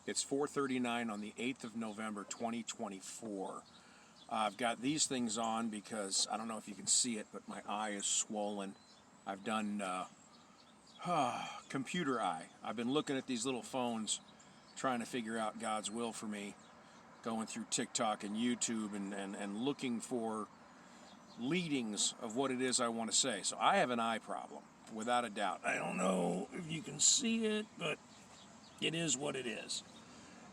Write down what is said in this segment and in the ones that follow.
It's 4:39 on the 8th of November, 2024. I've got these things on because, I don't know if you can see it, but my eye is swollen. I've done computer eye. I've been looking at these little phones, trying to figure out God's will for me, going through TikTok and YouTube and looking for leadings of what it is I want to say. So I have an eye problem, without a doubt. I don't know if you can see it, but it is what it is.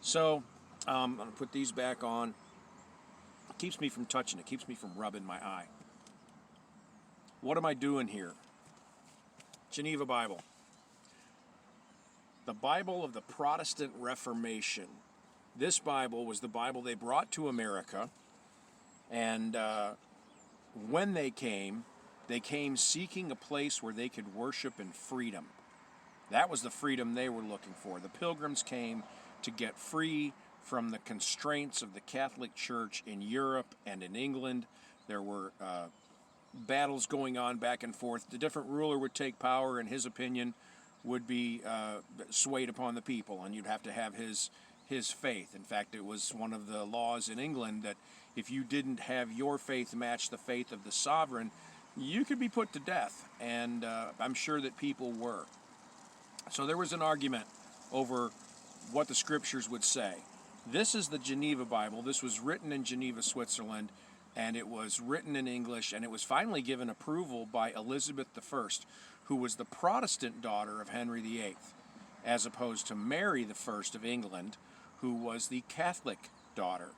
So I'm going to put these back on. It keeps me from touching it, keeps me from rubbing my eye. What am I doing here? Geneva Bible. The Bible of the Protestant Reformation. This Bible was the Bible they brought to America, and when they came seeking a place where they could worship in freedom. That was the freedom they were looking for. The Pilgrims came to get free from the constraints of the Catholic Church in Europe and in England. There were battles going on back and forth. The different ruler would take power, and his opinion would be swayed upon the people, and you'd have to have his faith. In fact, it was one of the laws in England that if you didn't have your faith match the faith of the sovereign, you could be put to death, and I'm sure that people were. So there was an argument over what the scriptures would say. This is the Geneva Bible. This was written in Geneva, Switzerland, and it was written in English, and it was finally given approval by Elizabeth I, who was the Protestant daughter of Henry VIII, as opposed to Mary I of England, who was the Catholic daughter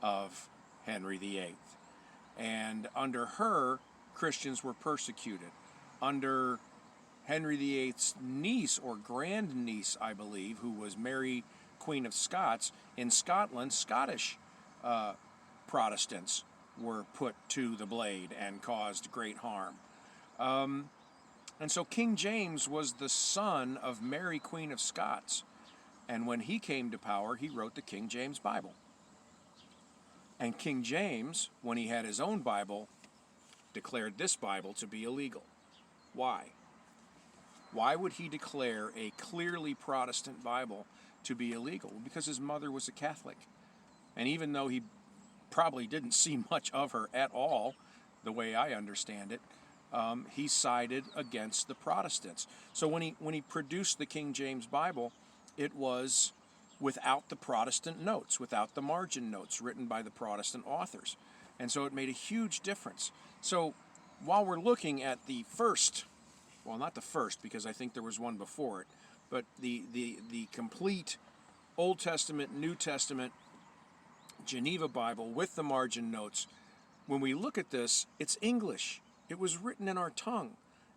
of Henry VIII. And under her, Christians were persecuted. Under Henry VIII's niece, or grandniece, I believe, who was Mary, Queen of Scots, in Scotland, Scottish Protestants were put to the blade and caused great harm. And so King James was the son of Mary, Queen of Scots. And when he came to power, he wrote the King James Bible. And King James, when he had his own Bible, declared this Bible to be illegal. Why? Why would he declare a clearly Protestant Bible to be illegal? Because his mother was a Catholic. And even though he probably didn't see much of her at all, the way I understand it, he sided against the Protestants. So when he produced the King James Bible, it was without the Protestant notes, without the margin notes written by the Protestant authors. And so it made a huge difference. So while we're looking at the first, well, not the first, because I think there was one before it, but the complete Old Testament, New Testament, Geneva Bible with the margin notes, when we look at this, it's English. It was written in our tongue,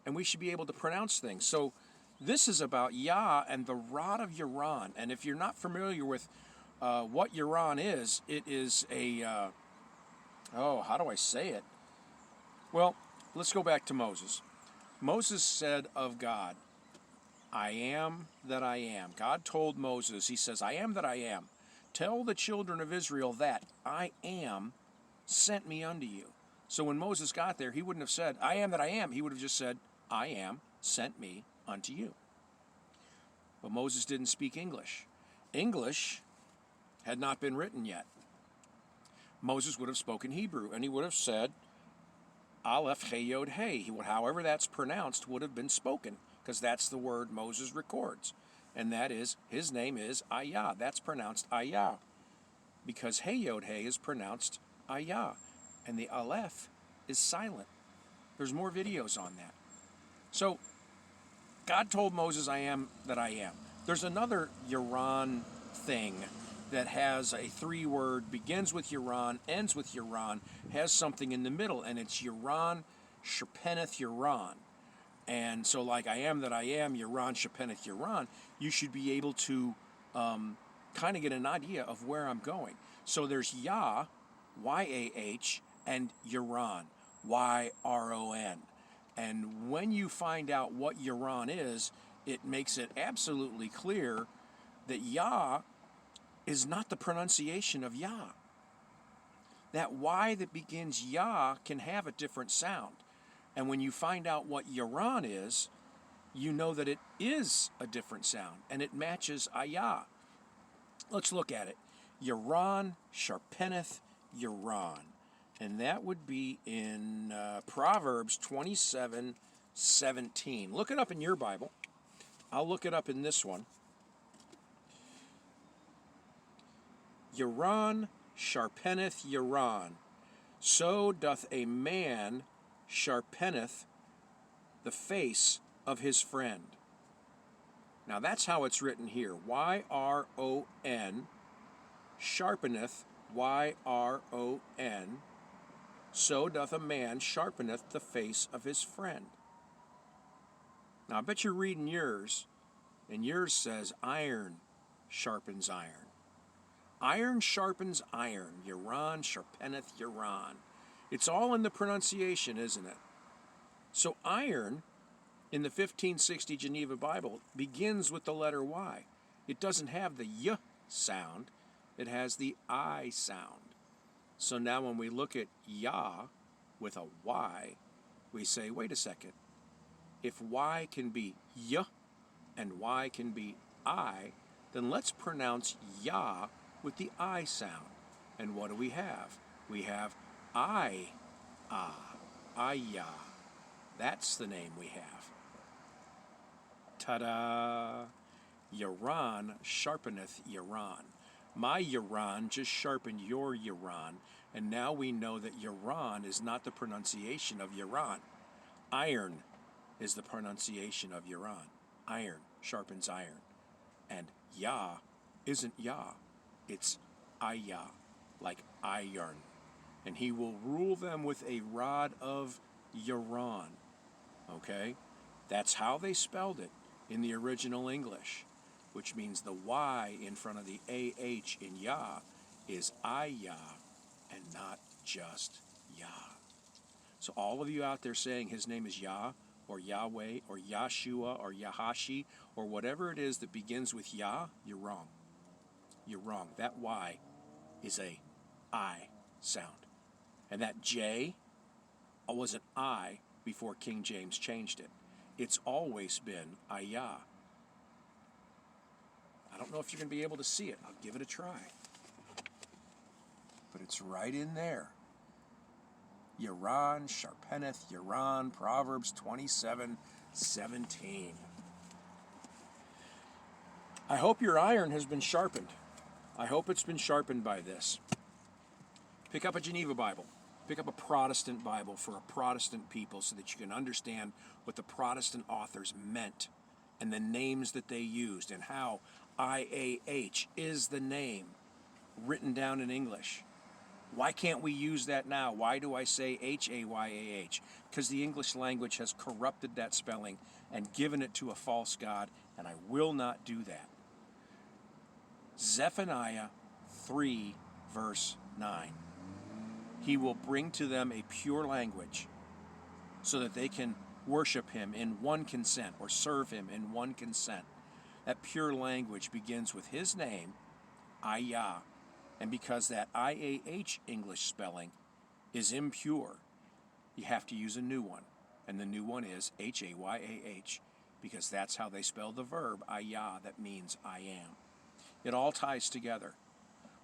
and we should be able to pronounce things. So this is about Yah and the rod of Yron. And if you're not familiar with what Yron is, it is a, how do I say it? Well, let's go back to Moses. Moses said of God, I am that I am. God told Moses, he says, I am that I am. Tell the children of Israel that I am sent me unto you. So when Moses got there, he wouldn't have said, I am that I am. He would have just said, I am sent me unto you. But Moses didn't speak English. English had not been written yet. Moses would have spoken Hebrew, and he would have said, Aleph, Hey, Yod, Hey. However that's pronounced would have been spoken, because that's the word Moses records. And that is, his name is HAYAH. That's pronounced HAYAH, because Hey, Yod, Hey is pronounced HAYAH, and the Aleph is silent. There's more videos on that. So God told Moses, I am that I am. There's another Yron thing that has a three-word, begins with Yron, ends with Yron, has something in the middle, and it's Yron, sharpeneth Yron. And so like I am that I am, Yron, sharpeneth Yron, you should be able to kind of get an idea of where I'm going. So there's Yah, Y-A-H, and Yron, Y-R-O-N. And when you find out what Yron is, it makes it absolutely clear that Yah is not the pronunciation of Yah. That Y that begins Yah can have a different sound. And when you find out what Yron is, you know that it is a different sound, and it matches HAYAH. Let's look at it. Yron, sharpeneth Yron. And that would be in Proverbs 27:17. Look it up in your Bible. I'll look it up in this one. Yron sharpeneth Yron. So doth a man sharpeneth the face of his friend. Now that's how it's written here. Y-R-O-N, sharpeneth, Y-R-O-N. So doth a man sharpeneth the face of his friend. Now I bet you're reading yours, and yours says iron sharpens iron. Iron sharpens iron. Yron sharpeneth Yron. It's all in the pronunciation, isn't it? So iron, in the 1560 Geneva Bible, begins with the letter Y. It doesn't have the Y sound. It has the I sound. So now when we look at Yah with a Y, we say, wait a second. If Y can be Y and Y can be I, then let's pronounce Yah with the I sound. And what do we have? We have HAYAH. That's the name we have. Ta-da! Yron sharpeneth Yron. My Yron just sharpened your Yron, and now we know that Yron is not the pronunciation of Yron. Iron is the pronunciation of Yron. Iron sharpens iron. And Yah isn't Yah. It's HAYAH, like iron. And he will rule them with a rod of Yron. Okay? That's how they spelled it in the original English, which means the Y in front of the AH in Yah is HAYAH and not just Yah. So all of you out there saying his name is Yah or Yahweh or Yahshua or Yahashi or whatever it is that begins with Yah, you're wrong. You're wrong. That Y is a I sound. And that J was an I before King James changed it. It's always been HAYAH. I don't know if you're going to be able to see it. I'll give it a try. But it's right in there. Yron sharpeneth Yron, Proverbs 27:17. I hope your iron has been sharpened. I hope it's been sharpened by this. Pick up a Geneva Bible. Pick up a Protestant Bible for a Protestant people so that you can understand what the Protestant authors meant and the names that they used and how IAH is the name written down in English. Why can't we use that now? Why do I say HAYAH? Because the English language has corrupted that spelling and given it to a false god, and I will not do that. Zephan-iah 3, verse 9. He will bring to them a pure language so that they can worship him in one consent or serve him in one consent. That pure language begins with his name, HAYAH. And because that IAH English spelling is impure, you have to use a new one. And the new one is HAYAH, because that's how they spell the verb HAYAH, that means I am. It all ties together.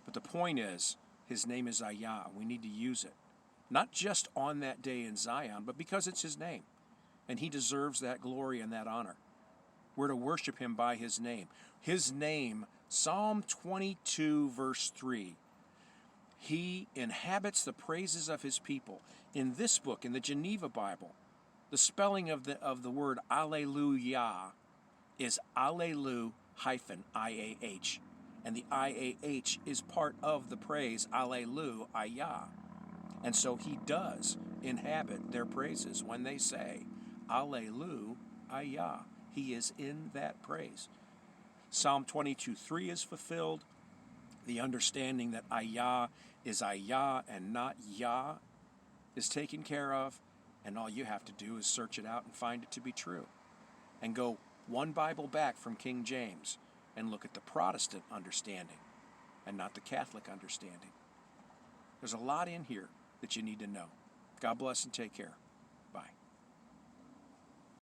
But the point is, his name is HAYAH. We need to use it. Not just on that day in Zion, but because it's his name. And he deserves that glory and that honor. We're to worship him by his name. His name, Psalm 22, verse 3. He inhabits the praises of his people. In this book, in the Geneva Bible, the spelling of the word Alleluia is Allelu hyphen IAH. And the IAH is part of the praise Alleluia. And so he does inhabit their praises when they say Alleluia. He is in that praise. Psalm 22:3 is fulfilled. The understanding that HAYAH is HAYAH and not Yah is taken care of. And all you have to do is search it out and find it to be true. And go one Bible back from King James and look at the Protestant understanding and not the Catholic understanding. There's a lot in here that you need to know. God bless and take care.